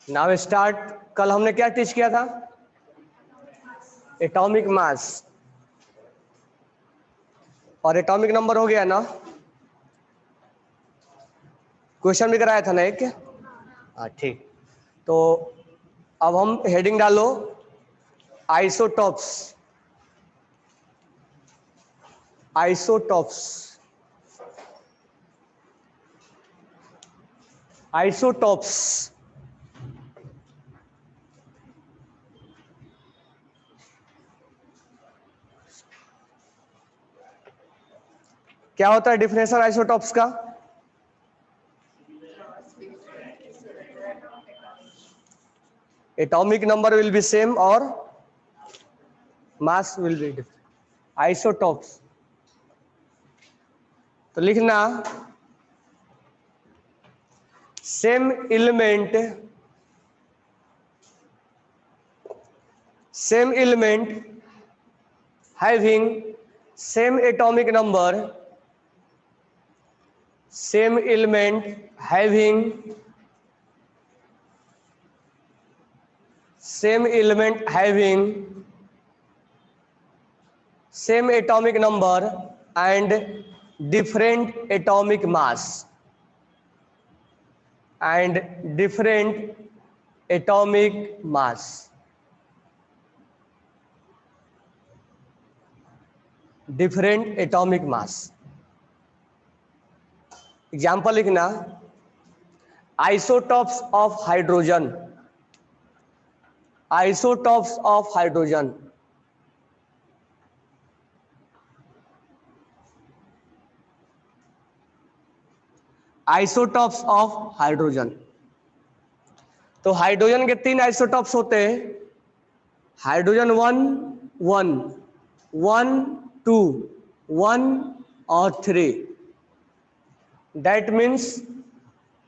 Now start. कल हमने क्या टीच किया था? एटॉमिक मास और एटॉमिक नंबर हो गया ना? क्वेश्चन भी कराया था ना एक? हाँ ठीक। तो अब हम हेडिंग डालो आइसोटॉप्स। आइसोटॉप्स आइसोटॉप्स क्या होता है डिफिनेशन आइसोटॉप्स का? Atomic number will be same और mass will be different. Isotopes तो लिखना same element having same atomic number, same element having same atomic number and different atomic mass different atomic mass। Example लिखना isotopes of hydrogen. Isotopes of hydrogen isotopes of hydrogen. तो hydrogen के 3 isotopes होते हैं। Hydrogen 1 1 1 2 1 और 3। That means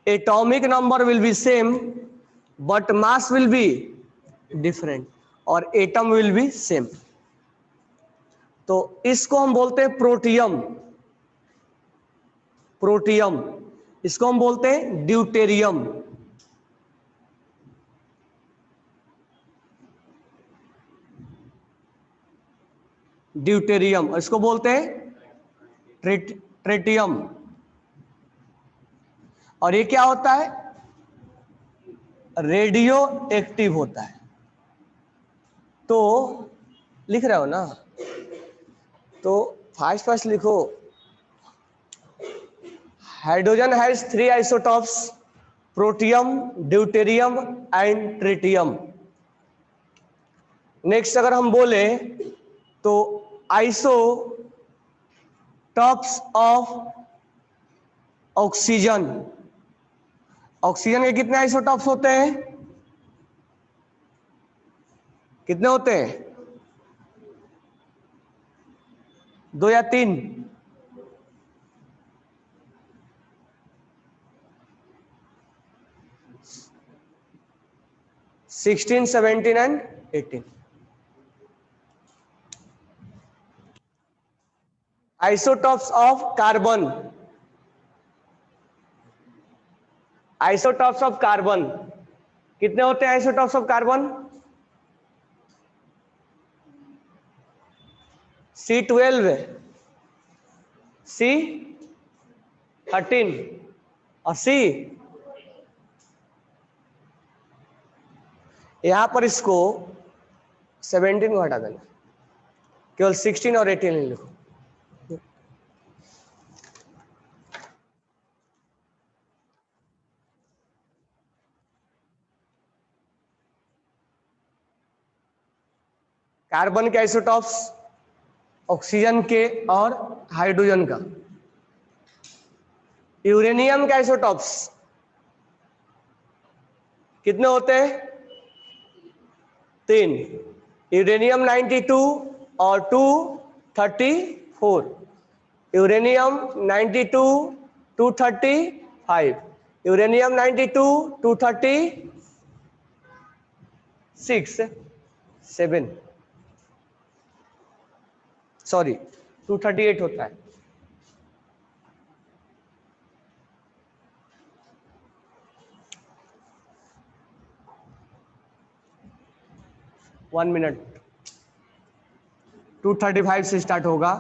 atomic number will be same but mass will be different और atom will be same. तो इसको हम बोलते हैं प्रोटियम। प्रोटियम इसको हम बोलते हैं ड्यूटेरियम। ड्यूटेरियम इसको बोलते हैं ट्रिटियम। और ये क्या होता है? रेडियो एक्टिव होता है। तो लिख रहे हो ना? तो फास्ट लिखो। Hydrogen has 3 isotopes, protium, deuterium and tritium. Next अगर हम बोले तो आइसोटॉप्स ऑफ ऑक्सीजन। ऑक्सीजन के कितने आइसोटॉप्स होते हैं? कितने होते हैं? 2 या 3? 16, 17 and 18। Isotopes of carbon. Isotopes of carbon कितने होते हैं? Isotopes of carbon C12, C13 और C। यहां पर इसको 17 को हटा देना, केवल 16 और 18 लिखो। कार्बन के आइसोटॉप्स, ऑक्सीजन के और हाइड्रोजन का। यूरेनियम के आइसोटॉप्स कितने होते हैं? 3। यूरेनियम 92 और 234। यूरेनियम 92 235। यूरेनियम 92 236 7 सॉरी 238 होता है। 1 मिनट। 235 से स्टार्ट होगा,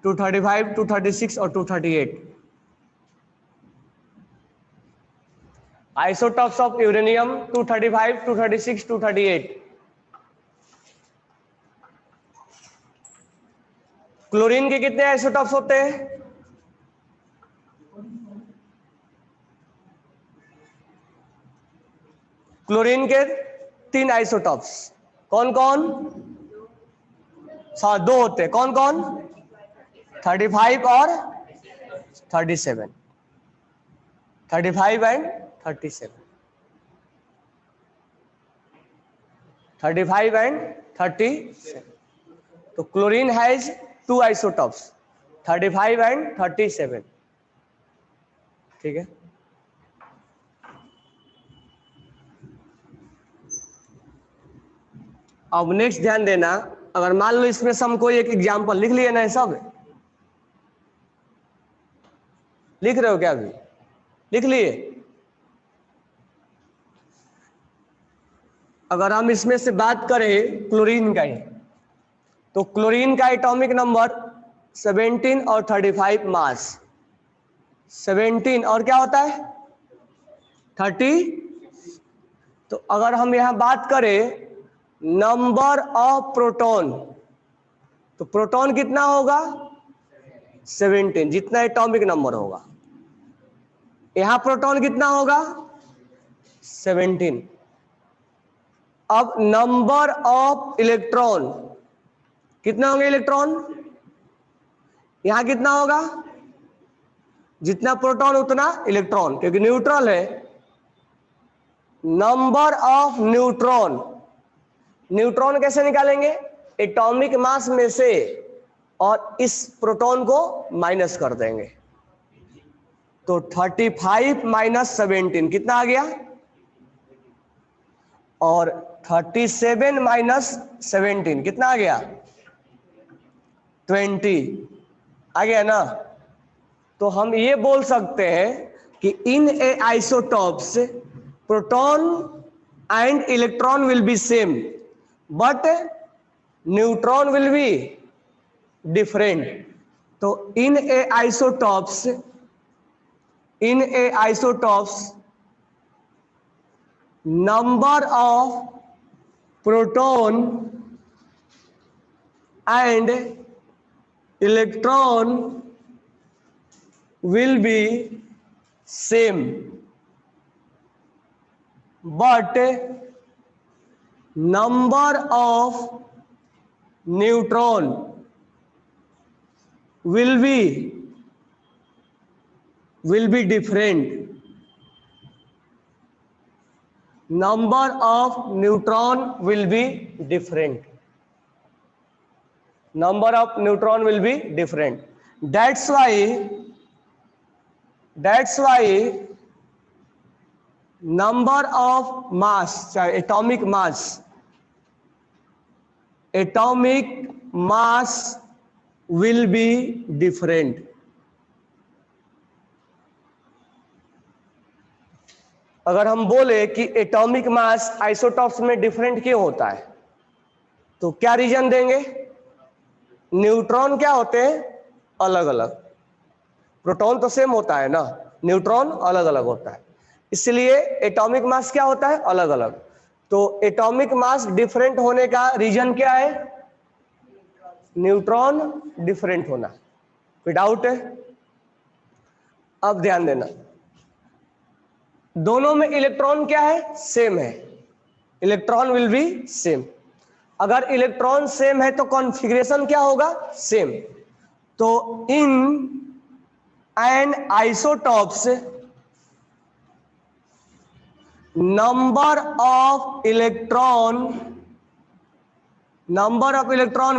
235, 236 और 238। Isotopes of uranium 235, 236, 238। क्लोरीन के कितने आइसोटॉप्स होते हैं? क्लोरीन के 3 आइसोटॉप्स। कौन कौन? 2 होते हैं। कौन कौन? 35 और 37। 35 एंड 37। 35 एंड 37। तो क्लोरीन हैज 2 आइसोटॉप्स, 35 एंड 37। ठीक है। अब नेक्स्ट ध्यान देना, अगर मान लो इसमें से हम कोई एक एग्जाम्पल लिख लिए ना, सब लिख रहे हो क्या? अभी लिख लिए? अगर हम इसमें से बात करें क्लोरीन का ही, तो क्लोरीन का एटॉमिक नंबर 17 और 35 मास। 17 और क्या होता है? 30। तो अगर हम यहां बात करें नंबर ऑफ प्रोटॉन, तो प्रोटॉन कितना होगा? 17, जितना एटॉमिक नंबर होगा। यहां प्रोटॉन कितना होगा? 17। अब नंबर ऑफ इलेक्ट्रॉन, कितना होंगे इलेक्ट्रॉन? यहां कितना होगा? जितना प्रोटॉन उतना इलेक्ट्रॉन, क्योंकि न्यूट्रल है। नंबर ऑफ न्यूट्रॉन, न्यूट्रॉन कैसे निकालेंगे? एटॉमिक मास में से और इस प्रोटॉन को माइनस कर देंगे। तो 35 माइनस 17 कितना आ गया? और 37 माइनस 17 कितना आ गया? 20 आ गया ना। तो हम ये बोल सकते हैं कि in a isotopes proton and electron will be same, but neutron will be different. तो in a isotopes number of proton and electron will be same, but number of neutron will be different. Number of neutron will be different. Number of neutron will be different. That's why number of mass, atomic mass will be different. अगर हम बोले कि atomic mass isotopes में different क्यों होता है, तो क्या रीजन देंगे? न्यूट्रॉन क्या होते हैं? अलग अलग। प्रोटॉन तो सेम होता है ना, न्यूट्रॉन अलग अलग होता है, इसलिए एटॉमिक मास क्या होता है? अलग अलग। तो एटॉमिक मास डिफरेंट होने का रीजन क्या है? न्यूट्रॉन डिफरेंट होना। कोई डाउट है? अब ध्यान देना, दोनों में इलेक्ट्रॉन क्या है? सेम है। Electron will be same. अगर इलेक्ट्रॉन सेम है तो कॉन्फ़िगरेशन क्या होगा? सेम। तो in an isotopes number of electron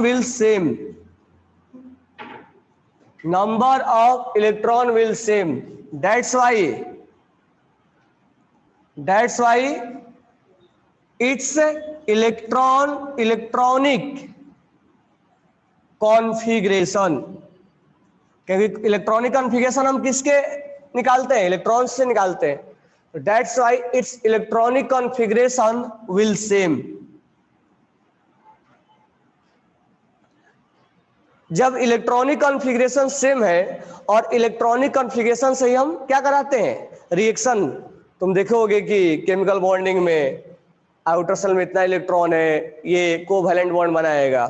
will same. Number of electron will same. That's why it's electronic configuration. क्योंकि इलेक्ट्रॉनिक कॉन्फ़िगरेशन हम किसके निकालते हैं? इलेक्ट्रॉन से निकालते हैं। That's why its electronic configuration will same. जब इलेक्ट्रॉनिक कॉन्फ़िगरेशन सेम है और इलेक्ट्रॉनिक कॉन्फ़िगरेशन से ही हम क्या कराते हैं रिएक्शन। तुम देखोगे कि केमिकल बॉन्डिंग में आउटर शेल में इतना इलेक्ट्रॉन है, ये कोवैलेंट बॉन्ड बनाएगा।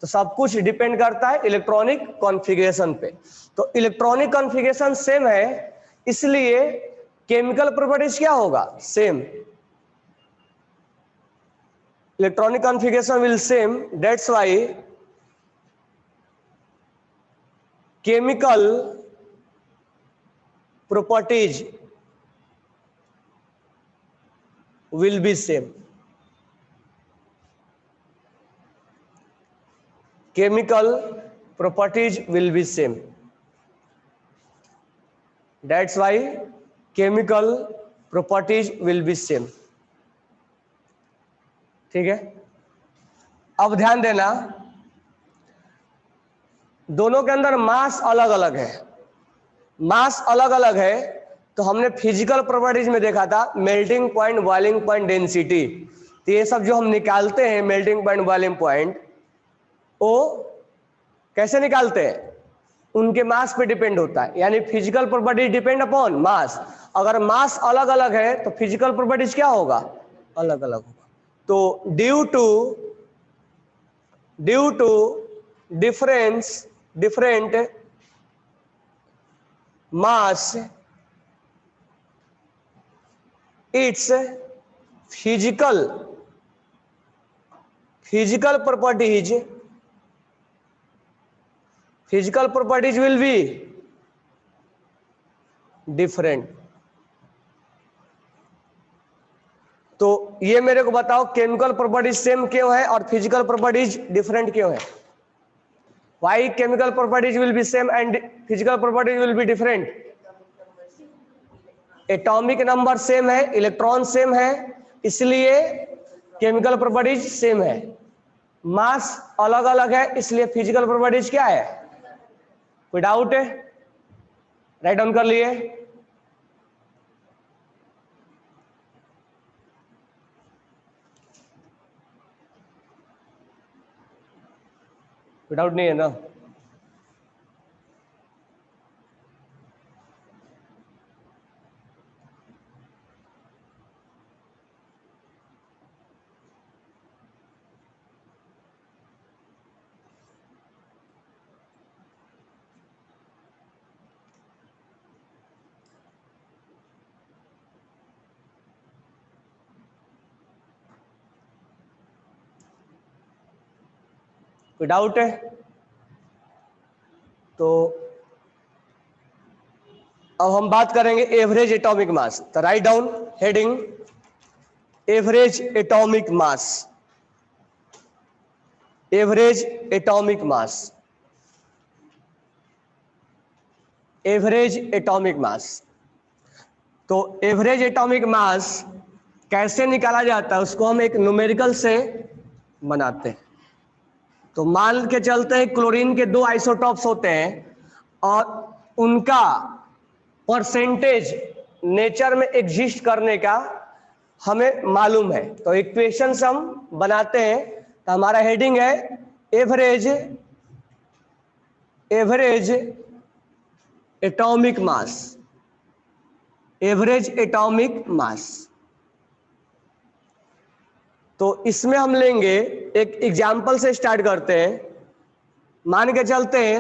तो सब कुछ डिपेंड करता है इलेक्ट्रॉनिक कॉन्फ़िगरेशन पे। तो इलेक्ट्रॉनिक कॉन्फ़िगरेशन सेम है इसलिए केमिकल प्रॉपर्टीज क्या होगा same. Electronic configuration will same, that's why chemical properties will be same. Chemical properties will be same. That's why chemical properties will be same. ठीक है, अब ध्यान देना दोनों के अंदर मास अलग अलग है। मास अलग अलग है तो हमने फिजिकल प्रॉपर्टीज में देखा था melting point, boiling point, density. तो ये सब जो हम निकालते हैं मेल्टिंग पॉइंट, बॉइलिंग पॉइंट, वो कैसे निकालते हैं उनके मास पे डिपेंड होता है। यानी physical properties depend upon mass. अगर मास अलग अलग है तो फिजिकल प्रॉपर्टीज क्या होगा अलग अलग होगा। तो due to different mass, its physical properties will be different। तो ये मेरे को बताओ केमिकल प्रॉपर्टीज सेम क्यों है और फिजिकल प्रॉपर्टीज डिफरेंट क्यों है। Why chemical properties will be same and physical properties will be different? Atomic number same है, इलेक्ट्रॉन सेम है, इसलिए केमिकल प्रॉपर्टीज सेम है। मास अलग अलग है इसलिए फिजिकल प्रॉपर्टीज क्या है। कोई डाउट है? राइट डाउन कर लिए। कोई डाउट नहीं है ना? कोई डाउट है? तो अब हम बात करेंगे एवरेज एटॉमिक मास। तो write down heading average atomic mass. Average atomic mass, average atomic mass. तो एवरेज एटॉमिक मास कैसे निकाला जाता है उसको हम एक न्यूमेरिकल से बनाते हैं। तो मान के चलते हैं क्लोरीन के दो आइसोटॉप्स होते हैं और उनका परसेंटेज नेचर में एग्जिस्ट करने का हमें मालूम है। तो इक्वेशन हम बनाते हैं। तो हमारा हेडिंग है average atomic mass. Average atomic mass. तो इसमें हम लेंगे एक एग्जाम्पल से स्टार्ट करते हैं। मान के चलते हैं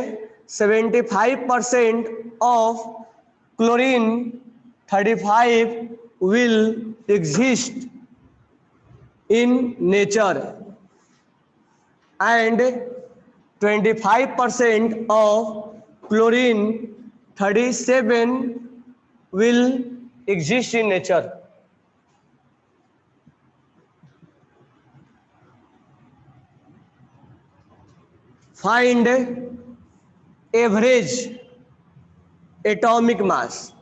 75% of chlorine 35 will exist in nature and 25% of chlorine 37 will exist in nature। Find average atomic mass।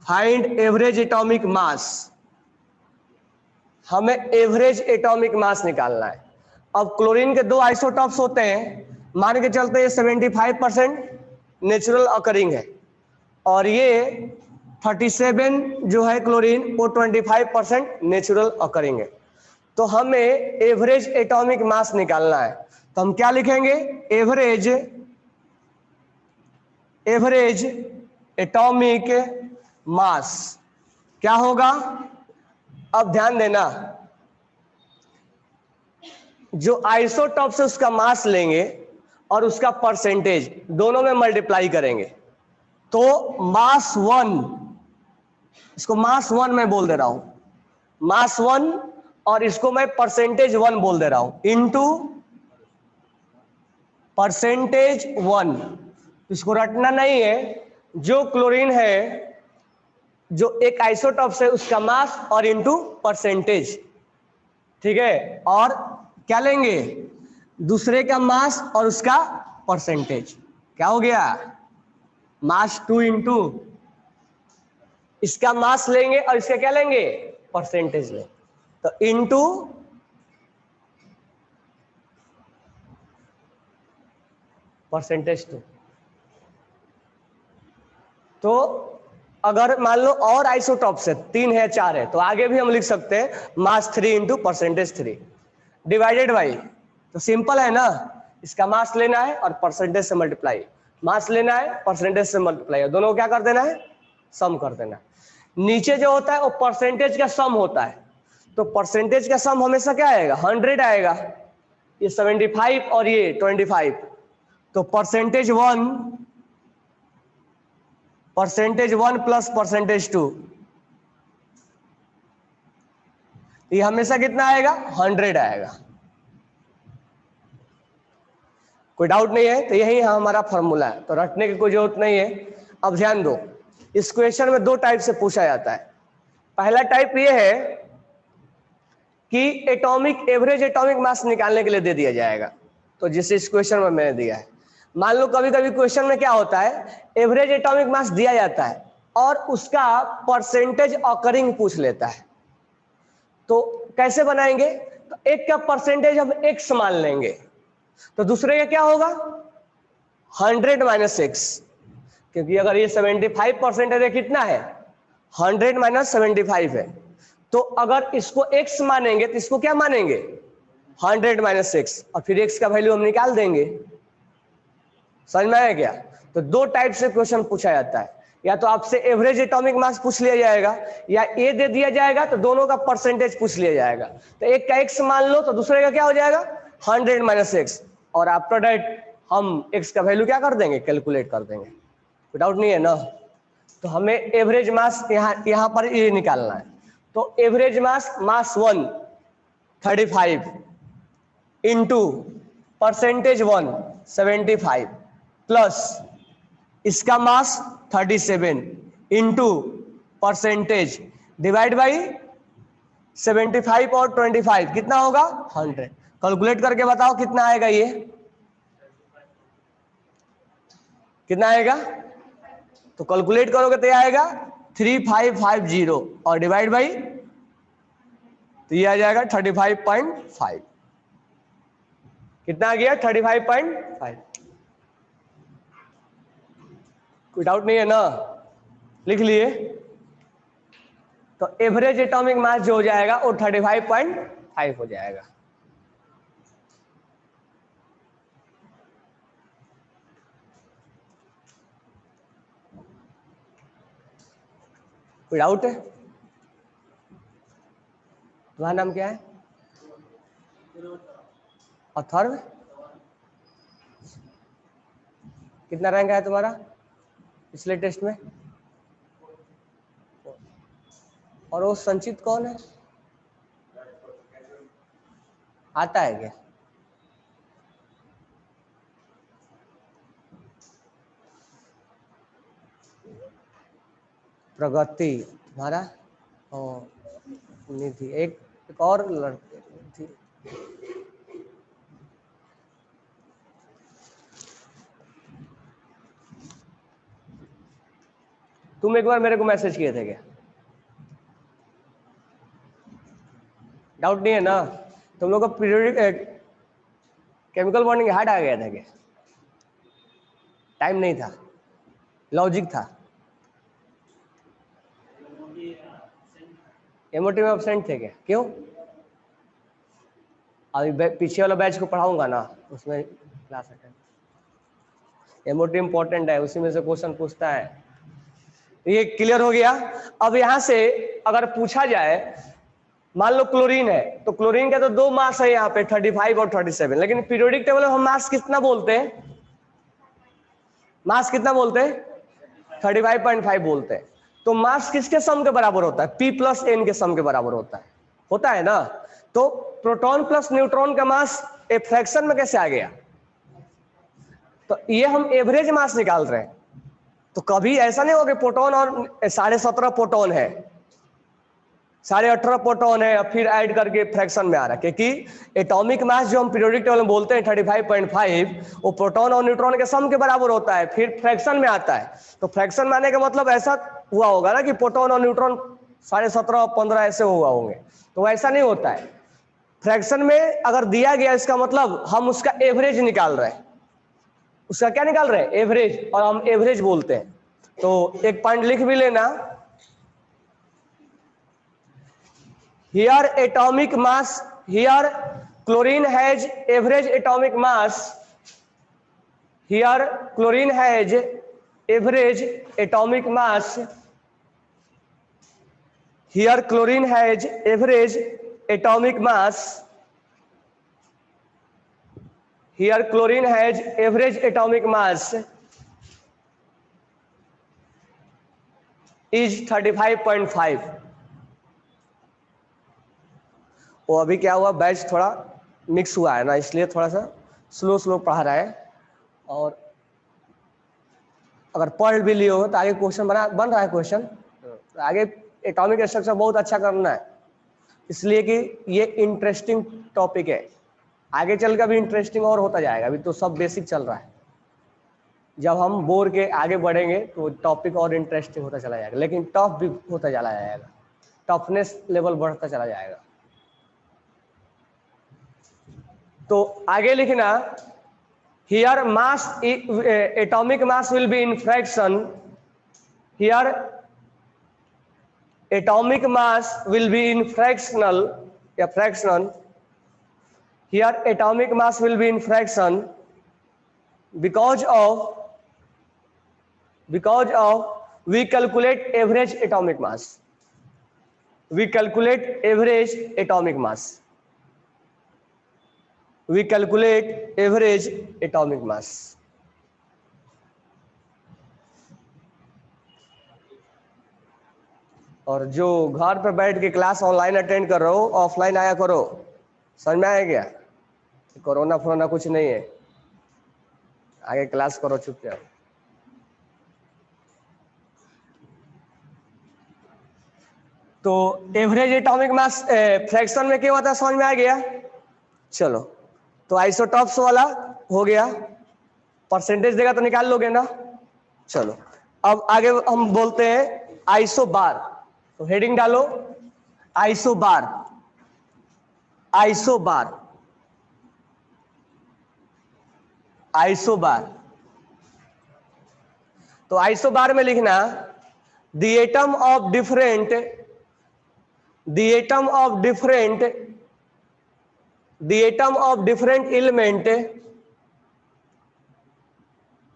Find average atomic मास। हमें एवरेज एटॉमिक मास निकालना है। अब क्लोरीन के दो आइसोटॉप्स होते हैं, मान के चलते हैं 75% नेचुरल अकरिंग है और ये 37 जो है क्लोरीन वो 25% नेचुरल अकरिंग है। तो हमें एवरेज एटॉमिक मास निकालना है। तो हम क्या लिखेंगे, एवरेज एटॉमिक मास क्या होगा। अब ध्यान देना, जो आइसोटॉप से उसका मास लेंगे और उसका परसेंटेज दोनों में मल्टीप्लाई करेंगे, तो मास 1, इसको मास 1 मैं बोल दे रहा हूं, मास 1, और इसको मैं परसेंटेज 1 बोल दे रहा हूं, इनटू परसेंटेज 1। इसको रटना नहीं है, जो क्लोरीन है जो एक आइसोटॉप से उसका मास और इनटू परसेंटेज, ठीक है, और क्या लेंगे, दूसरे का मास और उसका परसेंटेज, क्या हो गया, मास 2 इंटू इसका मास लेंगे और इसका क्या लेंगे, परसेंटेज लेंगे, तो इनटू परसेंटेज 2। तो अगर मान लो और आइसोटॉप से 3 है 4 है, तो आगे भी हम लिख सकते हैं मास 3 इंटू परसेंटेज 3 डिवाइडेड बाई, तो सिंपल है ना, इसका मास लेना है और परसेंटेज से मल्टीप्लाई, मास लेना है परसेंटेज से मल्टीप्लाई, दोनों को क्या कर देना है, सम कर देना है। नीचे जो होता है वो परसेंटेज का सम होता है, तो परसेंटेज का सम हमेशा क्या आएगा, 100 आएगा, ये 75 और ये 25, तो परसेंटेज 1 प्लस परसेंटेज 2, ये हमेशा कितना आएगा, 100 आएगा। कोई डाउट नहीं है, तो यही हमारा फॉर्मूला है, तो रटने की कोई जरूरत नहीं है। अब ध्यान दो, इस क्वेश्चन में 2 टाइप से पूछा जाता है। पहला टाइप ये है कि एवरेज एटॉमिक मास निकालने के लिए दे दिया जाएगा, तो जिस इस क्वेश्चन में मैंने दिया है, मान लो कभी कभी क्वेश्चन में क्या होता है, एवरेज एटॉमिक मास दिया जाता है और उसका परसेंटेज ऑकरिंग पूछ लेता है, तो कैसे बनाएंगे, तो एक का परसेंटेज हम x मान लेंगे, तो दूसरे का क्या होगा, 100 माइनस एक्स, क्योंकि अगर ये 75% है, कितना है, 100 माइनस 75 है, तो अगर इसको x मानेंगे तो इसको क्या मानेंगे, 100 माइनस एक्स, और फिर x का वैल्यू हम निकाल देंगे। समझ में आया क्या। तो 2 टाइप से क्वेश्चन पूछा जाता है, या तो आपसे एवरेज एटॉमिक मास पूछ लिया जाएगा, या ए दे दिया जाएगा तो दोनों का परसेंटेज पूछ लिया जाएगा, तो एक का x मान लो तो दूसरे का क्या हो जाएगा, 100 माइनस एक्स, और आफ्टर दैट हम x का वैल्यू क्या कर देंगे, कैलकुलेट कर देंगे। कोई डाउट नहीं है ना। तो हमें एवरेज मास यहाँ पर ये निकालना है, तो average mass 1 35 into percentage 1 75 plus इसका मास 37 इंटू परसेंटेज डिवाइड बाई 75 और 25 कितना होगा, 100। कैलकुलेट करके बताओ कितना आएगा, ये कितना आएगा, तो कैलकुलेट करोगे तो आएगा 3550 और डिवाइड बाई, तो ये आ जाएगा 35.5, कितना आ गया, 35.5। कोई डाउट नहीं है ना, लिख लिए। तो एवरेज एटॉमिक मास जो हो जाएगा वो 35.5 हो जाएगा। कोई डाउट है, तुम्हारा नाम क्या है, अथर्व, कितना रैंक है तुम्हारा पिछले टेस्ट में, और वो संचित कौन है, आता है क्या, प्रगति तुम्हारा, निधि, एक और लड़की थी, तुम एक बार मेरे को मैसेज किए थे क्या, डाउट नहीं है ना। तुम लोग को पीरियोडिक केमिकल बॉन्डिंग हार्ड आ गया था क्या, टाइम नहीं था, लॉजिक था, एमओटी में एब्सेंट थे क्या, क्यों, अभी पीछे वाला बैच को पढ़ाऊंगा ना, उसमें क्लास अटेंड, ये मोटी इंपॉर्टेंट है, उसी में से क्वेश्चन पूछता है। ये क्लियर हो गया। अब यहां से अगर पूछा जाए, मान लो क्लोरीन है, तो क्लोरीन का तो 2 मास है यहाँ पे 35 और 37, लेकिन पीरियोडिक टेबल में हम मास कितना बोलते हैं, मास कितना बोलते हैं 35.5 बोलते हैं। तो मास किसके सम के बराबर होता है, P प्लस N के सम के बराबर होता है ना। तो प्रोटॉन प्लस न्यूट्रॉन का मास एक फ्रैक्शन में कैसे आ गया, तो ये हम एवरेज मास निकाल रहे हैं। तो कभी ऐसा नहीं होगा प्रोटॉन और 17.5 प्रोटॉन है, 18.5 प्रोटॉन है, फिर ऐड करके फ्रैक्शन में आ रहा है, क्योंकि एटॉमिक मास जो हम पीरियोडिक टेबल में बोलते हैं 35.5, वो प्रोटॉन और न्यूट्रॉन के सम के बराबर होता है, फिर फ्रैक्शन में आता है। तो फ्रैक्शन में आने का मतलब ऐसा हुआ होगा ना कि प्रोटॉन और न्यूट्रॉन 17.5 15 ऐसे हुआ होंगे, तो ऐसा नहीं होता है। फ्रैक्शन में अगर दिया गया, इसका मतलब हम उसका एवरेज निकाल रहे हैं, उसका क्या निकाल रहे हैं, एवरेज, और हम एवरेज बोलते हैं। तो एक पॉइंट लिख भी लेना, here atomic mass, here chlorine has average atomic mass, here chlorine has average atomic mass, here chlorine has average atomic mass, here chlorine has average atomic mass is 35.5। वो अभी क्या हुआ, बैच थोड़ा मिक्स हुआ है ना, इसलिए थोड़ा सा स्लो पढ़ा रहा है। और अगर पढ़ भी लियो तो आगे क्वेश्चन बन रहा है क्वेश्चन, तो आगे एटॉमिक स्ट्रक्चर बहुत अच्छा करना है, इसलिए कि ये इंटरेस्टिंग टॉपिक है, आगे चल कर भी इंटरेस्टिंग और होता जाएगा। अभी तो सब बेसिक चल रहा है, जब हम बोर के आगे बढ़ेंगे तो टॉपिक और इंटरेस्टिंग होता चला जाएगा, लेकिन टफ भी होता चला जाएगा, टफनेस लेवल बढ़ता चला जाएगा। तो आगे लिखना, here mass atomic mass will be in fraction, here atomic mass will be in fractional या fraction, here atomic mass will be in fraction because of we calculate average atomic mass, we calculate average atomic mass, we calculate average atomic mass। और जो घर पे बैठ के class online attend कर रहे हो, ऑफलाइन आया करो, समझ में आया क्या, कोरोना फोरोना कुछ नहीं है, आगे क्लास करो चुपचाप। तो एवरेज एटॉमिक मास फ्रैक्शन में क्या होता है, समझ में आ गया। चलो, तो आइसोटॉप्स वाला हो गया, परसेंटेज देगा तो निकाल लोगे ना। चलो, अब आगे हम बोलते हैं आइसोबार, तो हेडिंग डालो आइसोबार, आइसोबार, आइसोबार। तो आइसोबार में लिखना, the atom of different, the atom of different, the atom of different element,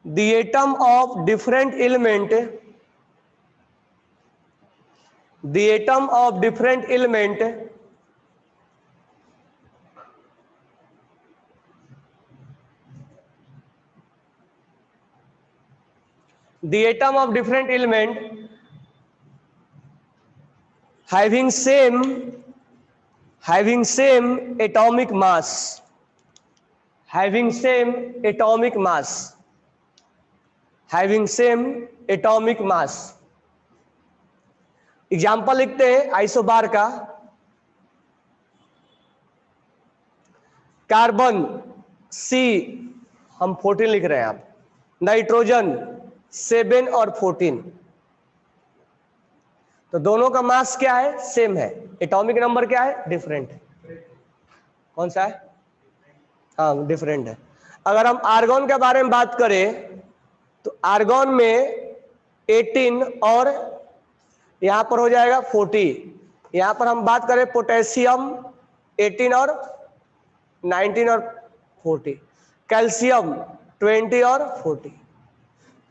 the atom of different element, the atom of different element, the atom of different element having same atomic mass, having same atomic mass, having same atomic mass। Example लिखते हैं isobar का, carbon C हम 14 लिख रहे हैं, आप nitrogen 7 और 14, तो दोनों का मास क्या है, सेम है, एटॉमिक नंबर क्या है, डिफरेंट है। कौन सा है, हाँ डिफरेंट है। अगर हम आर्गन के बारे में बात करें, तो आर्गन में 18 और यहां पर हो जाएगा 40, यहां पर हम बात करें पोटेशियम 18 और 19 और 40, कैल्शियम 20 और 40।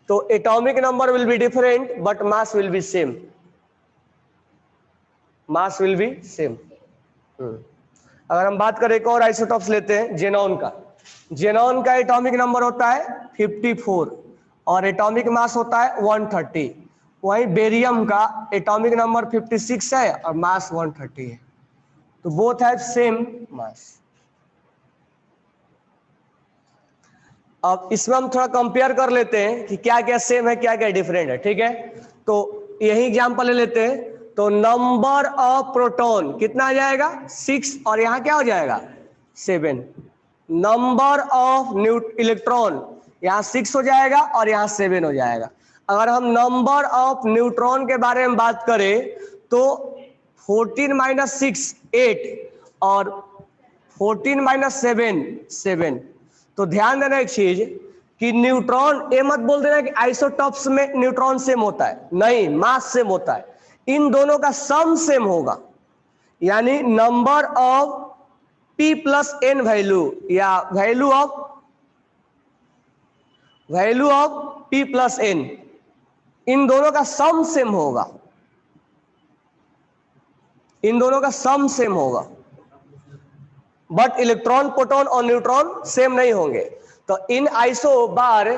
तो atomic number will be different but mass will be same, mass will be same. अगर हम बात करें एक और आइसोटॉप्स लेते हैं जेनॉन का, जेनॉन का एटॉमिक नंबर होता है 54 और एटॉमिक मास होता है 130। वहीं बेरियम का एटॉमिक नंबर 56 है और मास 130 है, तो बोथ हैव सेम मास। अब इसमें हम थोड़ा कंपेयर कर लेते हैं कि क्या क्या सेम है क्या क्या डिफरेंट है, ठीक है। तो यही एग्जांपल ले लेते हैं, तो नंबर ऑफ प्रोटॉन कितना आ जाएगा 6 और यहां क्या हो जाएगा 7। नंबर ऑफ इलेक्ट्रॉन यहां 6 हो जाएगा और यहां 7 हो जाएगा। अगर हम नंबर ऑफ न्यूट्रॉन के बारे में बात करें तो 14 माइनस 6 8 और 14 माइनस 7 7। तो ध्यान देना एक चीज कि न्यूट्रॉन, ये मत बोल देना कि आइसोटॉप्स में न्यूट्रॉन सेम होता है, नहीं, मास सेम होता है। इन दोनों का सम सेम होगा, यानी number of p plus n value या value of p plus n, इन दोनों का सम सेम होगा, इन दोनों का सम सेम होगा। बट इलेक्ट्रॉन, प्रोटॉन और न्यूट्रॉन सेम नहीं होंगे। तो इन isobar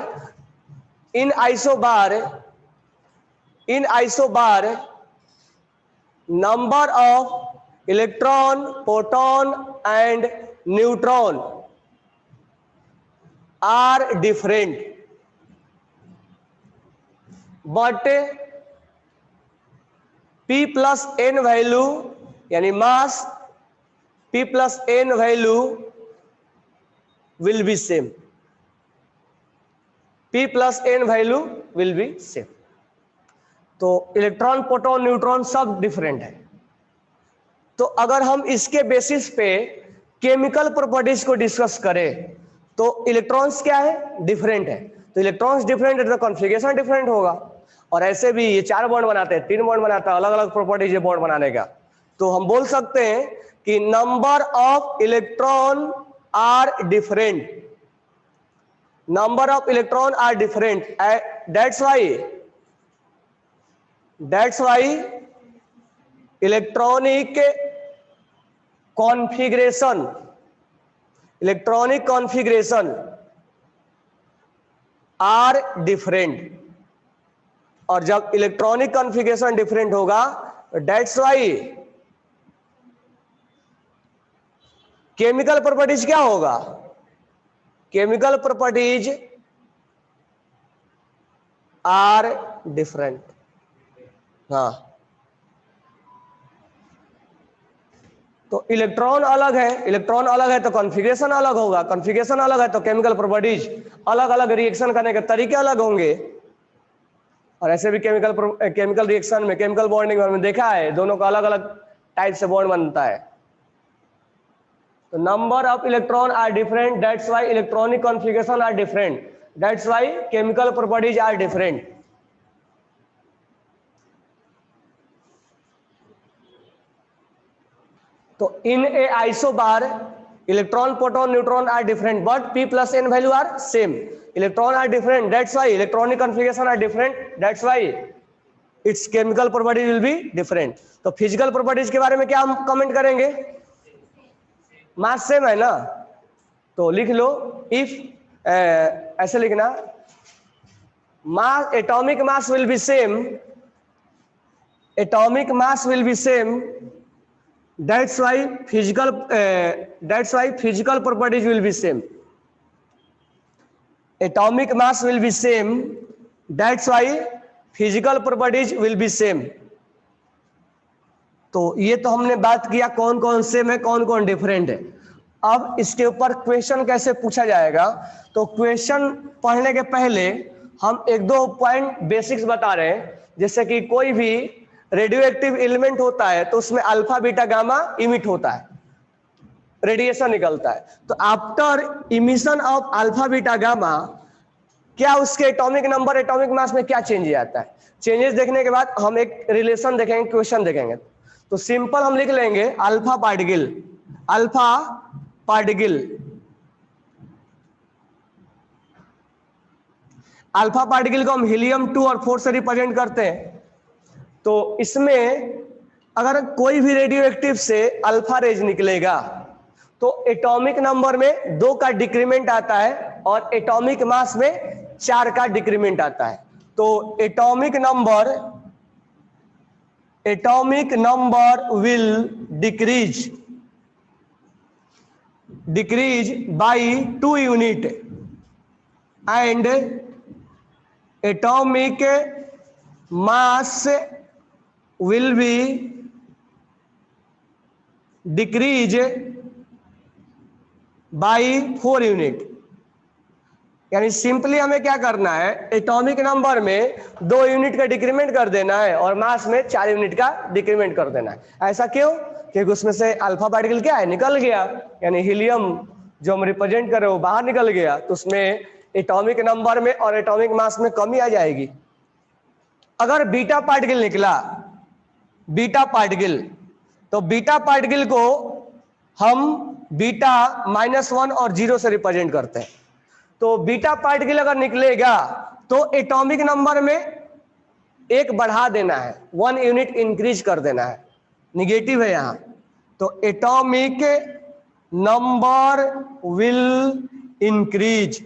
number of electron, proton and neutron are different, but p plus n value यानी mass p plus n value will be same, p plus n value will be same। तो electron, proton, neutron सब different है। तो अगर हम इसके basis पे chemical properties को डिस्कस करें तो इलेक्ट्रॉन्स क्या है डिफरेंट है, तो इलेक्ट्रॉन्स डिफरेंट है तो कॉन्फ़िगरेशन डिफरेंट होगा। और ऐसे भी ये 4 बॉन्ड बनाते हैं, 3 बॉन्ड बनाता है, अलग अलग प्रॉपर्टीज है बॉन्ड बनाने का। तो हम बोल सकते हैं कि number of electron are different, number of electron are different, that's why electronic configuration are different. और जब इलेक्ट्रॉनिक कॉन्फ़िगरेशन डिफरेंट होगा that's why केमिकल प्रॉपर्टीज क्या होगा, केमिकल प्रॉपर्टीज आर डिफरेंट। हाँ, तो इलेक्ट्रॉन अलग है तो कॉन्फ़िगरेशन अलग होगा, कॉन्फ़िगरेशन अलग है तो केमिकल प्रॉपर्टीज अलग अलग, रिएक्शन करने के तरीके अलग होंगे। और ऐसे भी केमिकल रिएक्शन में, केमिकल बॉन्डिंग में देखा है दोनों का अलग अलग टाइप से बॉन्ड बनता है। तो number of electron are different, that's why electronic configuration are different, that's why chemical properties are different. तो in a isobar electron, proton, neutron are different but p plus n value are same. Electron are different, that's why electronic configuration are different, that's why its chemical properties will be different. तो physical properties के बारे में क्या हम comment करेंगे, mass same है ना, तो लिख लो इफ, ऐसे लिखना, mass, atomic mass will be same, atomic mass will be same, that's why physical properties will be same, atomic mass will be same, that's why physical properties will be same। तो ये तो हमने बात किया कौन कौन सेम है कौन कौन डिफरेंट है। अब इसके ऊपर क्वेश्चन कैसे पूछा जाएगा, तो क्वेश्चन पढ़ने के पहले हम एक दो पॉइंट बेसिक्स बता रहे हैं। जैसे कि कोई भी रेडियो एक्टिव एलिमेंट होता है तो उसमें अल्फा बीटा गामा इमिट होता है, रेडिएशन निकलता है। तो after emission of alpha beta gamma क्या उसके एटॉमिक नंबर, एटॉमिक मास में क्या चेंज आता है। चेंजेस देखने के बाद हम एक रिलेशन देखेंगे, क्वेश्चन देखेंगे। तो सिंपल हम लिख लेंगे alpha particle, alpha particle, alpha particle को हम हीलियम 2 और 4 से रिप्रेजेंट करते हैं। तो इसमें अगर कोई भी रेडियो एक्टिव से अल्फा रेज निकलेगा तो एटॉमिक नंबर में 2 का डिक्रीमेंट आता है और एटॉमिक मास में 4 का डिक्रीमेंट आता है। तो atomic number will decrease by 2 unit and atomic mass will be decrease by 4 unit. यानी सिंपली हमें क्या करना है, एटॉमिक नंबर में 2 यूनिट का डिक्रीमेंट कर देना है और मास में 4 यूनिट का डिक्रीमेंट कर देना है। ऐसा क्यों? क्योंकि उसमें से अल्फा पार्टिकल क्या है, निकल गया, यानी हीलियम जो हम रिप्रेजेंट कर रहे हो बाहर निकल गया, तो उसमें एटॉमिक नंबर में और एटॉमिक मास में कमी आ जाएगी। अगर बीटा पार्टिकल निकला, बीटा पार्टिकल, तो बीटा पार्टिकल को हम बीटा -1 और 0 से रिप्रेजेंट करते हैं। तो बीटा पार्टिकल अगर निकलेगा तो एटॉमिक नंबर में 1 बढ़ा देना है, 1 यूनिट इंक्रीज कर देना है, निगेटिव है यहां। तो atomic number will increase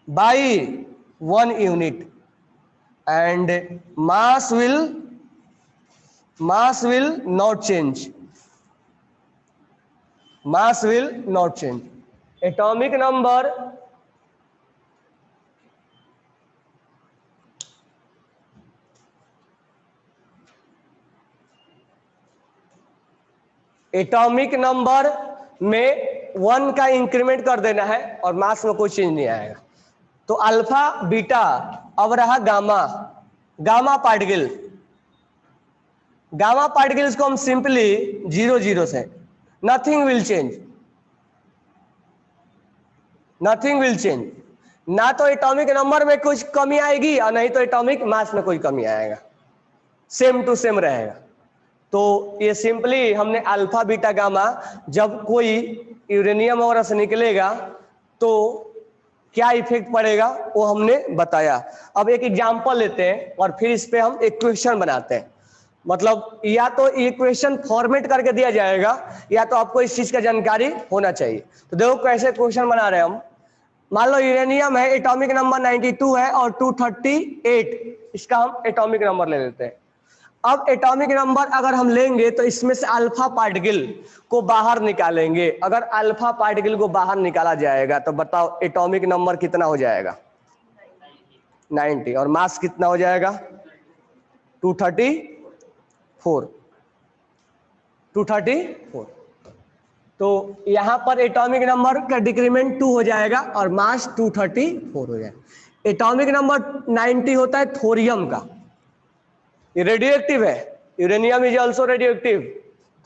by 1 unit and mass will not change, mass will not change। atomic number में 1 का इंक्रीमेंट कर देना है और मास में कोई चेंज नहीं आएगा। तो अल्फा बीटा, अब रहा गामा पार्टिकल। गामा पार्टिकल्स को हम सिंपली 0 0 से, नथिंग विल चेंज, ना तो एटॉमिक नंबर में कुछ कमी आएगी और नहीं तो एटॉमिक मास में कोई कमी आएगा, सेम टू सेम रहेगा। तो ये सिंपली हमने अल्फा बीटा गामा, जब कोई यूरेनियम वगैरह से निकलेगा तो क्या इफेक्ट पड़ेगा वो हमने बताया। अब एक एग्जांपल लेते हैं और फिर इस पे हम एक क्वेश्चन बनाते हैं। मतलब या तो ये क्वेश्चन फॉर्मेट करके दिया जाएगा या तो आपको इस चीज का जानकारी होना चाहिए। तो देखो कैसे क्वेश्चन बना रहे हैं हम। मान लो यूरेनियम है, एटॉमिक नंबर 92 है और 238, इसका हम एटॉमिक नंबर ले लेते हैं। अब एटॉमिक नंबर अगर हम लेंगे तो इसमें से अल्फा पार्टिकल को बाहर निकालेंगे। अगर अल्फा पार्टिकल को बाहर निकाला जाएगा तो बताओ एटॉमिक नंबर कितना हो जाएगा, 90, और मास कितना हो जाएगा, 234। तो यहां पर एटॉमिक नंबर का डिक्रीमेंट 2 हो जाएगा और मास 234 हो जाएगा। एटॉमिक नंबर 90 होता है थोरियम का, ये रेडियो एक्टिव है। Uranium is also radio active,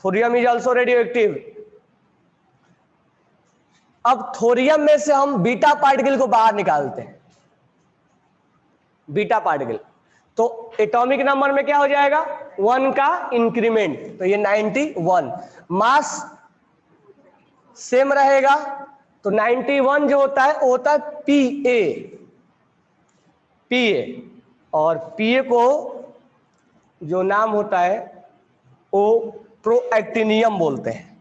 thorium is also radio active. अब थोरियम में से हम बीटा पार्टिकल को बाहर निकालते हैं, बीटा पार्टिकल, तो एटॉमिक नंबर में क्या हो जाएगा, 1 का इंक्रीमेंट, तो ये 91। मास सेम रहेगा, तो 91 जो होता है वो होता है पीए, और पीए को जो नाम होता है वो प्रोएक्टिनियम बोलते हैं,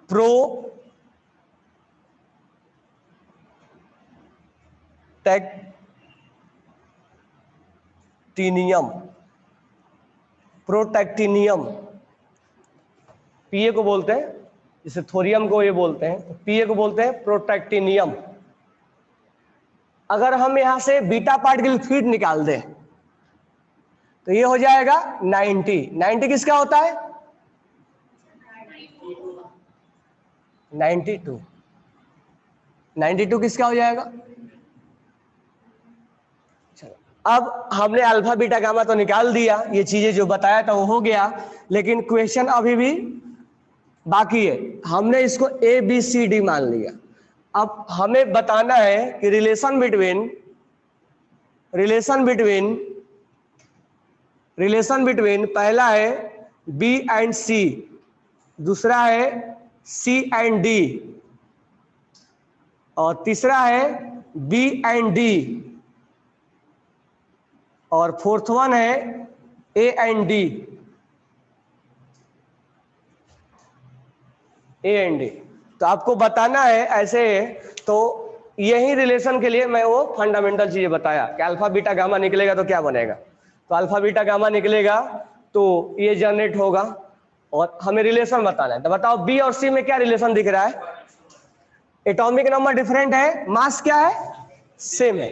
प्रोटैक्टिनियम पीए को बोलते हैं, जिसे थोरियम को ये बोलते हैं, तो पीए को बोलते हैं प्रोटैक्टिनियम। अगर हम यहां से बीटा पार्टिकल फीड निकाल दें तो ये हो जाएगा 90 किसका होता है, 92 किसका हो जाएगा। चलो, अब हमने अल्फा बीटा गामा तो निकाल दिया, ये चीजें जो बताया था वो हो गया, लेकिन क्वेश्चन अभी भी बाकी है। हमने इसको ABCD मान लिया। अब हमें बताना है कि रिलेशन बिटवीन पहला है B एंड C, दूसरा है सी एंड डी, और तीसरा है बी एंड डी, और फोर्थ वन है A and D, A and D. तो आपको बताना है ऐसे। तो यही रिलेशन के लिए मैं वो फंडामेंटल चीजें बताया कि अल्फा बीटा गामा निकलेगा तो क्या बनेगा। तो अल्फा बीटा गामा निकलेगा तो ये जनरेट होगा, और हमें रिलेशन बताना है। तो बताओ बी और सी में क्या रिलेशन दिख रहा है? एटॉमिक नंबर डिफरेंट है, मास क्या है? सेम है।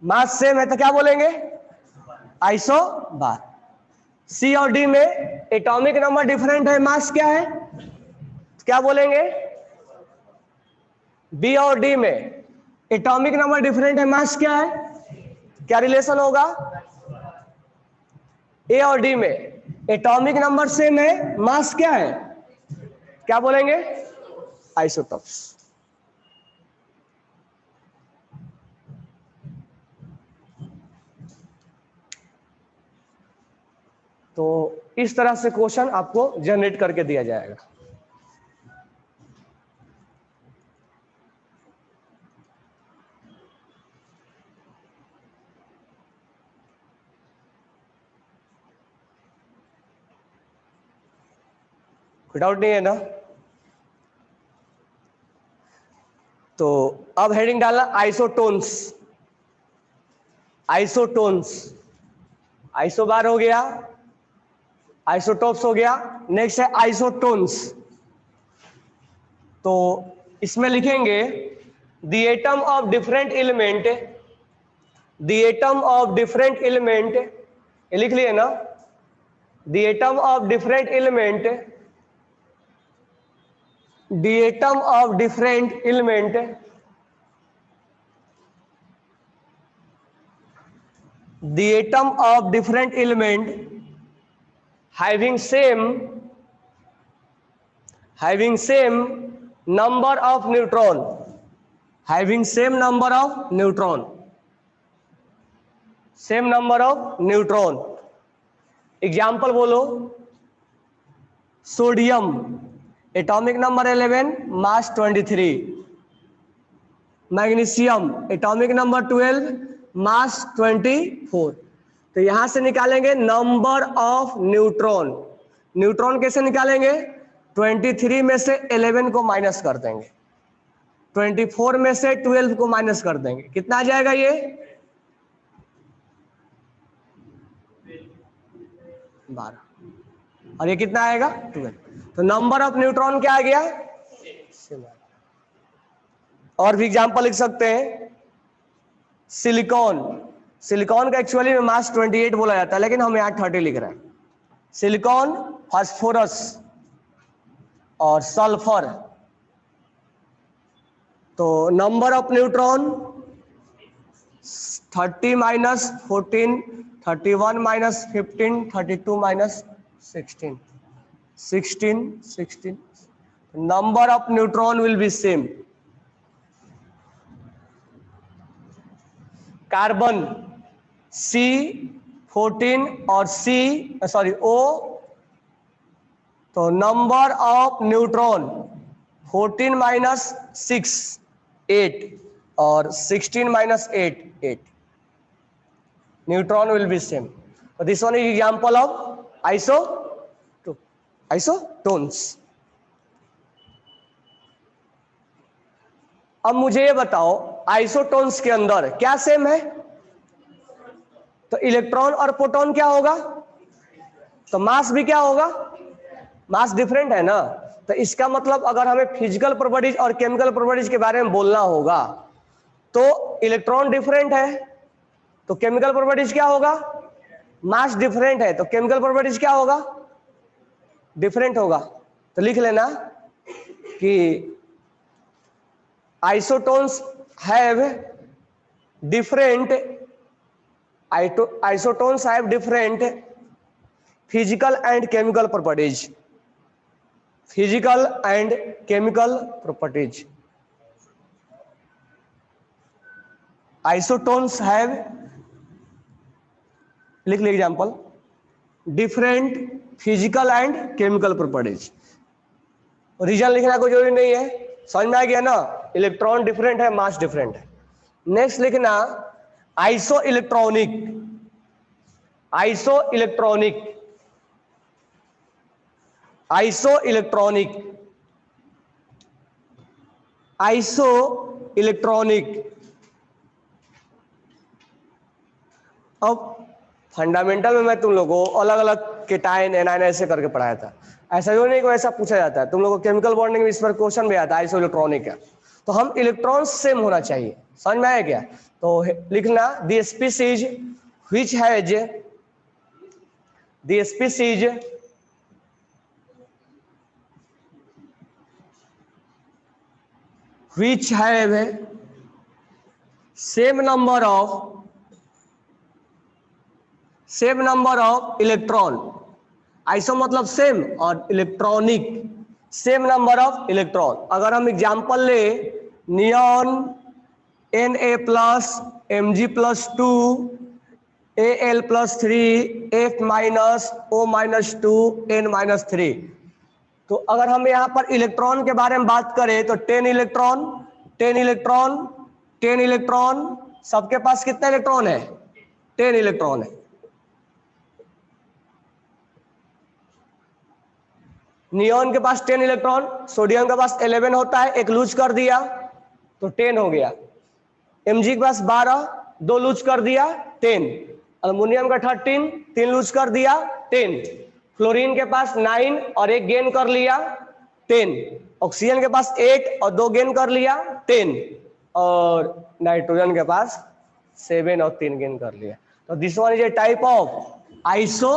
मास सेम है तो क्या बोलेंगे? आइसो बार। सी और डी में एटॉमिक नंबर डिफरेंट है, मास क्या है? क्या बोलेंगे? बी और डी में एटॉमिक नंबर डिफरेंट है, मास क्या है? क्या रिलेशन होगा? ए और डी में एटॉमिक नंबर सेम है, मास क्या है? क्या बोलेंगे? आइसोटॉप्स। तो इस तरह से क्वेश्चन आपको जनरेट करके दिया जाएगा। कोई डाउट नहीं है ना? तो अब हेडिंग डालना आइसोटोन्स। आइसोटोन्स, आइसोबार हो गया, आइसोटोप्स हो गया, नेक्स्ट है आइसोटोन्स। तो इसमें लिखेंगे the atom of different element, the atom of different element, ये लिख लिए ना, the atom of different element, the atom of different element the atom of different element having same number of neutron, having same number of neutron, same number of neutron। Example बोलो। Sodium atomic number 11, मास 23। Magnesium atomic number 12, मास 24। तो यहां से निकालेंगे number of neutron. Neutron कैसे निकालेंगे? 23 में से 11 को माइनस कर देंगे, 24 में से 12 को माइनस कर देंगे, कितना आ जाएगा ये? 12। और ये कितना आएगा? 12। तो नंबर ऑफ न्यूट्रॉन क्या आ गया? और भी एग्जांपल लिख सकते हैं। सिलिकॉन, सिलिकॉन का एक्चुअली में मास 28 बोला जाता है, लेकिन हम यहाँ 30 लिख रहे हैं। सिलिकॉन, फास्फोरस और सल्फर। तो number of neutron 30 minus 14, 31 minus 15, 32 minus 16, 16। Number of neutron will be same. Carbon C14 और O, तो नंबर ऑफ न्यूट्रॉन 14 माइनस 6, 8, और 16 minus 8, 8। Neutron will be same. तो this one is example of isotones. अब मुझे ये बताओ isotones के अंदर क्या सेम है? तो इलेक्ट्रॉन और प्रोटॉन क्या होगा? तो मास भी क्या होगा? मास डिफरेंट है ना। तो इसका मतलब अगर हमें फिजिकल प्रॉपर्टीज और केमिकल प्रॉपर्टीज के बारे में बोलना होगा तो इलेक्ट्रॉन डिफरेंट है तो केमिकल प्रॉपर्टीज क्या होगा? मास डिफरेंट है तो केमिकल प्रॉपर्टीज क्या होगा? डिफरेंट होगा। तो लिख लेना कि isotons have different physical and chemical properties, physical and chemical properties। isotons have, लिख ली example, different physical and chemical properties। Reason लिखना कोई जरूरी नहीं है, समझ में आ गया ना। इलेक्ट्रॉन डिफरेंट है, मास डिफरेंट है। नेक्स्ट लिखना iso electronic, iso electronic, iso electronic, iso electronic. अब फंडामेंटल में मैं तुम लोगों को अलग अलग केटाइन एनाइन ऐसे करके पढ़ाया था, ऐसा जो नहीं को ऐसा पूछा जाता है। तुम लोगों को केमिकल बॉन्डिंग में इस पर क्वेश्चन भी आता है, आइसो इलेक्ट्रॉनिक है, तो हम इलेक्ट्रॉन सेम होना चाहिए, समझ में आया क्या। तो लिखना the species which has, the species which have same number of electron, iso मतलब सेम और electronic same number of electron. अगर हम एग्जांपल ले neon Na plus Mg plus 2 Al plus 3 F minus O minus 2 N minus 3, तो अगर हम यहाँ पर इलेक्ट्रॉन के बारे में बात करें तो 10 इलेक्ट्रॉन 10 इलेक्ट्रॉन 10 इलेक्ट्रॉन, सबके पास कितना इलेक्ट्रॉन है, 10 इलेक्ट्रॉन है। नियॉन के पास 10 इलेक्ट्रॉन, सोडियम के पास 11 होता है, एक लूज कर दिया तो 10 हो गया। Mg के पास 12, 2 लूज कर दिया 10। अल्युमिनियम का 13, 3 लूज कर दिया 10। फ्लोरीन के पास 9 और 1 गेन कर लिया 10। ऑक्सीजन के पास 8 और 2 गेन कर लिया 10। और नाइट्रोजन के पास 7 और 3 गेन कर लिया। तो this one is a type of iso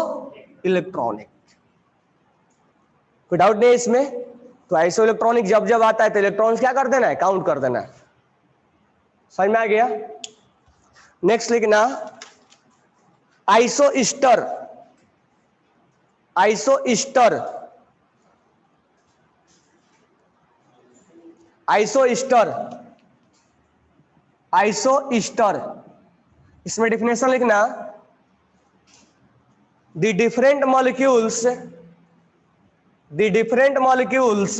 electronic. कोई डाउट नहीं इसमें। तो आइसो इलेक्ट्रॉनिक जब जब आता है तो इलेक्ट्रॉन्स क्या कर देना है, काउंट कर देना है, समझ में आ गया। नेक्स्ट लिखना iso Easter, iso Easter, iso Easter, iso Easter. इसमें डिफिनेशन लिखना the different molecules, the different molecules,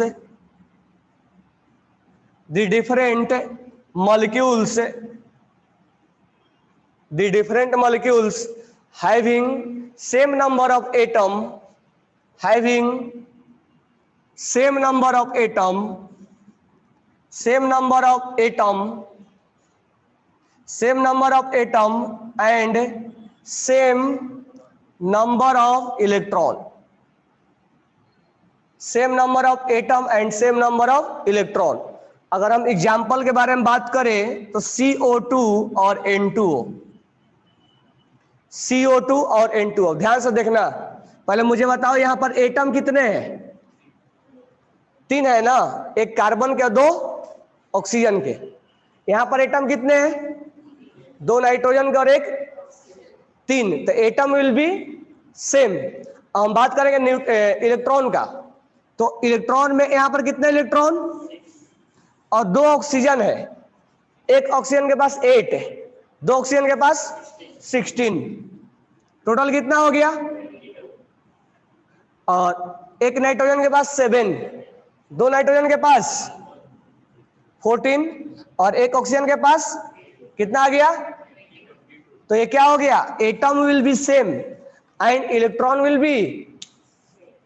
the different molecules, the different molecules having same number of atom, having same number of atom, same number of atom, same number of atom and same number of electron, same number of atom and same number of electron. अगर हम example के बारे में बात करें तो CO2 और N2O, CO2 और N2O। ध्यान से देखना, पहले मुझे बताओ यहां पर एटम कितने हैं, 3 है ना, एक कार्बन के 2 ऑक्सीजन के। यहां पर एटम कितने हैं, 2 नाइट्रोजन के और 1 3, तो एटम विल बी सेम। हम बात करेंगे इलेक्ट्रॉन का, तो इलेक्ट्रॉन में यहां पर कितने इलेक्ट्रॉन और 2 ऑक्सीजन है, एक ऑक्सीजन के पास 8 है, 2 ऑक्सीजन के पास 16, टोटल कितना हो गया। और एक नाइट्रोजन के पास 7, 2 नाइट्रोजन के पास 14 और एक ऑक्सीजन के पास कितना आ गया। तो ये क्या हो गया, atom will be same and electron will be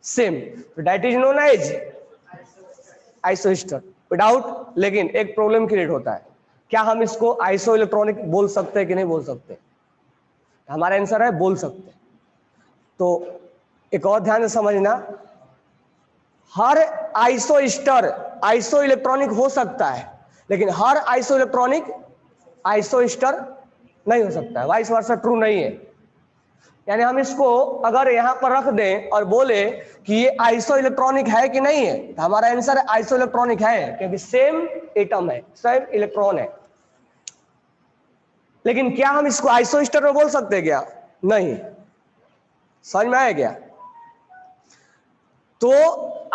same, that is known as isoster without. लेकिन एक प्रॉब्लम क्रिएट होता है, क्या हम इसको आइसो इलेक्ट्रॉनिक बोल सकते हैं कि नहीं बोल सकते। हमारा आंसर है बोल सकते। तो एक और ध्यान से समझना, हर आइसो ईस्टर आइसो इलेक्ट्रॉनिक हो सकता है, लेकिन हर आइसो इलेक्ट्रॉनिक आइसो ईस्टर नहीं हो सकता है, वाइस वर्सा ट्रू नहीं है। यानी हम इसको अगर यहां पर रख दें और बोले कि ये आइसो इलेक्ट्रॉनिक है कि नहीं है, तो हमारा आंसर आइसो इलेक्ट्रॉनिक है, क्योंकि सेम एटम है, सेम इलेक्ट्रॉन है। लेकिन क्या हम इसको आइसो ईस्टर में बोल सकते हैं क्या, नहीं। समझ में आया क्या। तो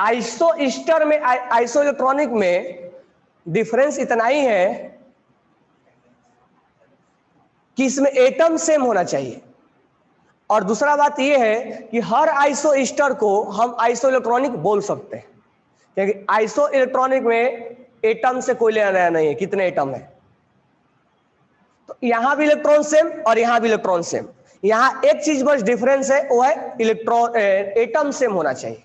आइसो ईस्टर में आइसो इलेक्ट्रॉनिक में डिफरेंस इतना ही है कि इसमें एटम सेम होना चाहिए, और दूसरा बात यह है कि हर आइसो ईस्टर को हम आइसो इलेक्ट्रॉनिक बोल सकते हैं, क्योंकि आइसो इलेक्ट्रॉनिक में एटम से कोई लेना देना नहीं है, कितने एटम है। तो यहां भी इलेक्ट्रॉन सेम और यहां भी इलेक्ट्रॉन सेम। यहां एक चीज बस डिफरेंस है, वो है इलेक्ट्रॉन एटम सेम होना चाहिए।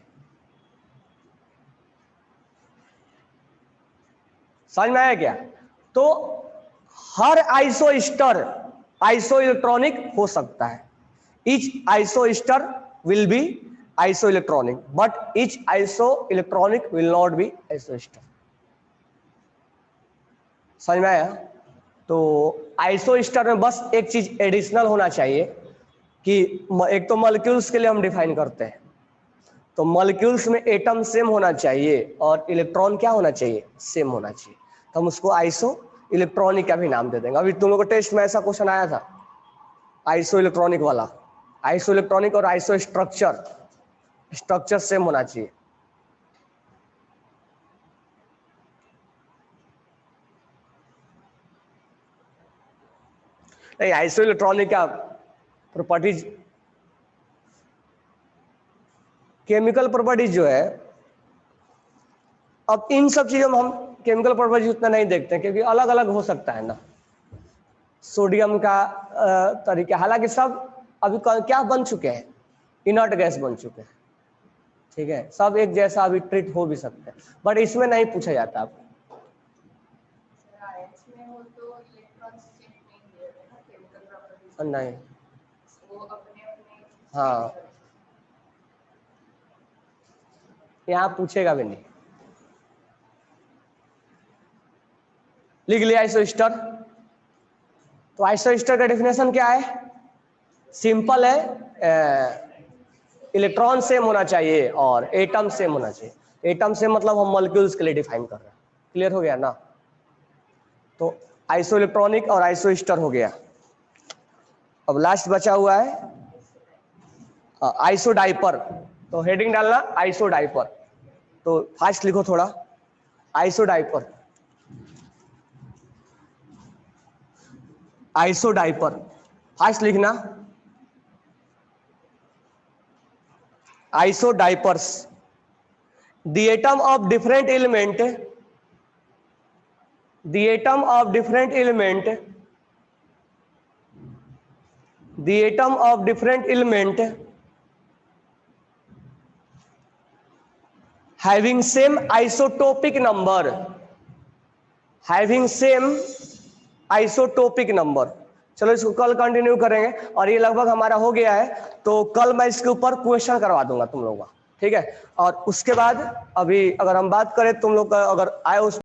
समझ में आया क्या? तो हर आइसोस्टर आइसो इलेक्ट्रॉनिक हो सकता है। Each isoster will be iso electronic, but each iso electronic will not be isoster. समझ में आया? तो आइसोस्टर में बस एक चीज एडिशनल होना चाहिए कि एक तो मॉलिक्यूल्स के लिए हम डिफाइन करते हैं, तो मॉलिक्यूल्स में एटम सेम होना चाहिए और इलेक्ट्रॉन क्या होना चाहिए, सेम होना चाहिए। तो हम उसको आइसो इलेक्ट्रॉनिक का भी नाम दे देंगे। अभी तुम लोगों को टेस्ट में ऐसा क्वेश्चन आया था आइसो इलेक्ट्रॉनिक वाला। आइसो इलेक्ट्रॉनिक और आइसो स्ट्रक्चर सेम होना चाहिए। नहीं, आइसो इलेक्ट्रॉनिक का प्रॉपर्टीज, केमिकल प्रॉपर्टीज जो है, अब इन सब चीजों में हम केमिकल प्रॉपर्टीज उतना नहीं देखते हैं क्योंकि अलग अलग हो सकता है ना सोडियम का तरीका। हालांकि सब अभी क्या बन चुके हैं, इनर्ट गैस बन चुके हैं, ठीक है, सब एक जैसा अभी ट्रीट हो भी सकते हैं, बट इसमें नहीं पूछा जाता आपको। नहीं, हाँ, यहाँ पूछेगा भी नहीं। लिख लिया आइसोस्टर। तो आइसोस्टर का डेफिनेशन क्या है? सिंपल है, इलेक्ट्रॉन सेम होना चाहिए और एटम सेम होना चाहिए। एटम सेम मतलब हम मॉलिक्यूल्स के लिए डिफाइन कर रहे हैं। क्लियर हो गया ना? तो आइसो इलेक्ट्रॉनिक और आइसोस्टर हो गया। अब लास्ट बचा हुआ है आइसो डाइपर। तो हेडिंग डालना आइसो डाइपर। तो फास्ट लिखो थोड़ा, isodiapher, isodiapher, fast लिखना, isodiaphers. The atom of different element, the atom of different element, the atom of different element having same isotopic number, having same isotopic number। चलो इसको कल continue करेंगे और ये लगभग हमारा हो गया है। तो कल मैं इसके ऊपर क्वेश्चन करवा दूंगा तुम लोगों का, ठीक है। और उसके बाद अभी अगर हम बात करें तुम लोग का अगर आए उस